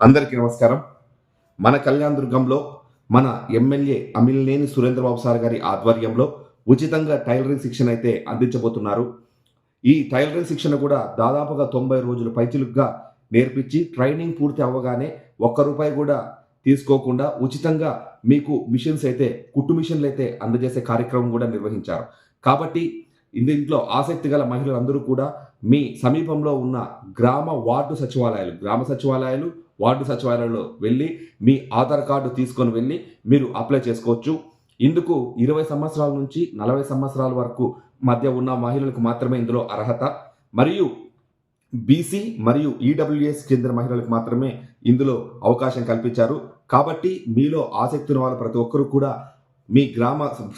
అందరికీ నమస్కారం. మన కళ్యాణ దుర్గంలో మన ఎమ్మెల్యే అమిలినేని సురేంద్రబాబు సార్ గారి ఆధ్వర్యంలో ఉచితంగా టైలరింగ్ శిక్షణ అయితే అందించబోతున్నారు. ఈ టైలరింగ్ శిక్షణ కూడా దాదాపుగా 90 రోజులు పైచిలుగ్గా నేర్పించి ట్రైనింగ్ పూర్తి అవ్వగానే ఒక్క రూపాయి కూడా తీసుకోకుండా ఉచితంగా మీకు మిషన్స్ అయితే కుట్టు మిషన్లు అయితే అందజేసే కార్యక్రమం కూడా నిర్వహించారు. కాబట్టి దీంట్లో ఆసక్తి గల మహిళలందరూ కూడా మీ సమీపంలో ఉన్న గ్రామ సచివాలయాలు, వార్డు సచివాలయాల్లో వెళ్ళి మీ ఆధార్ కార్డు తీసుకొని వెళ్ళి మీరు అప్లై చేసుకోవచ్చు. ఇందుకు 20 సంవత్సరాల నుంచి 40 సంవత్సరాల వరకు మధ్య ఉన్న మహిళలకు మాత్రమే ఇందులో అర్హత. మరియు బీసీ మరియు ఈడబ్ల్యూఎస్ చెందిన మహిళలకు మాత్రమే ఇందులో అవకాశం కల్పించారు. కాబట్టి మీలో ఆసక్తి ఉన్న వాళ్ళు ప్రతి ఒక్కరు కూడా మీ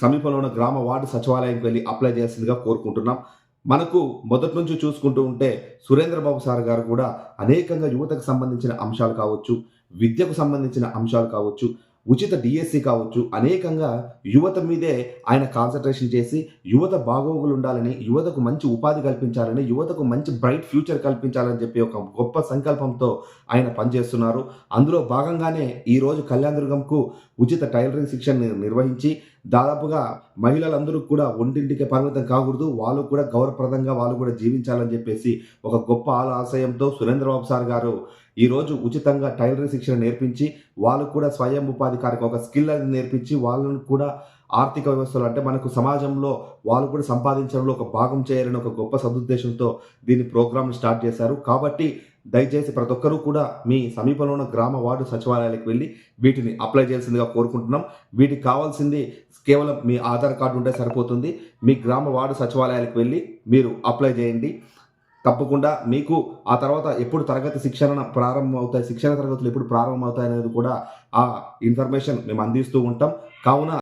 సమీపంలో ఉన్న గ్రామ వార్డు సచివాలయానికి వెళ్ళి అప్లై చేయాల్సిందిగా కోరుకుంటున్నాం. మనకు మొదటి నుంచి చూసుకుంటూ ఉంటే సురేంద్రబాబు సార్ గారు కూడా అనేకంగా యువతకు సంబంధించిన అంశాలు కావచ్చు, విద్యకు సంబంధించిన అంశాలు కావచ్చు, ఉచిత డిఎస్సి కావచ్చు, అనేకంగా యువత మీదే ఆయన కాన్సంట్రేషన్ చేసి యువత బాగోగులు ఉండాలని, యువతకు మంచి ఉపాధి కల్పించాలని, యువతకు మంచి బ్రైట్ ఫ్యూచర్ కల్పించాలని చెప్పి ఒక గొప్ప సంకల్పంతో ఆయన పనిచేస్తున్నారు. అందులో భాగంగానే ఈరోజు కళ్యాణదుర్గంకు ఉచిత టైలరింగ్ శిక్షణ నిర్వహించి దాదాపుగా మహిళలందరూ కూడా ఒంటింటికే పరిమితం కాకూడదు, వాళ్ళు కూడా గౌరవప్రదంగా వాళ్ళు కూడా జీవించాలని చెప్పేసి ఒక గొప్ప ఆశయంతో సురేంద్రబాబు సార్ గారు ఈరోజు ఉచితంగా టైలరింగ్ శిక్షణ నేర్పించి వాళ్ళు కూడా స్వయం ఉపాధి కార్యక్రమం ఒక స్కిల్ అని నేర్పించి వాళ్ళను కూడా ఆర్థిక వ్యవస్థలో అంటే మనకు సమాజంలో వాళ్ళు కూడా సంపాదించడంలో ఒక భాగం చేయాలని ఒక గొప్ప సదుద్దేశంతో దీని ప్రోగ్రామ్ స్టార్ట్ చేశారు. కాబట్టి దయచేసి ప్రతి ఒక్కరూ కూడా మీ సమీపంలో ఉన్న గ్రామ వార్డు సచివాలయాలకు వెళ్ళి వీటిని అప్లై చేయాల్సిందిగా కోరుకుంటున్నాం. వీటికి కావాల్సింది కేవలం మీ ఆధార్ కార్డు ఉంటే సరిపోతుంది. మీ గ్రామ వార్డు సచివాలయాలకు వెళ్ళి మీరు అప్లై చేయండి. తప్పకుండా మీకు ఆ తర్వాత ఎప్పుడు శిక్షణ తరగతులు ఎప్పుడు ప్రారంభమవుతాయి అనేది కూడా ఆ ఇన్ఫర్మేషన్ మేము అందిస్తూ ఉంటాం. కావున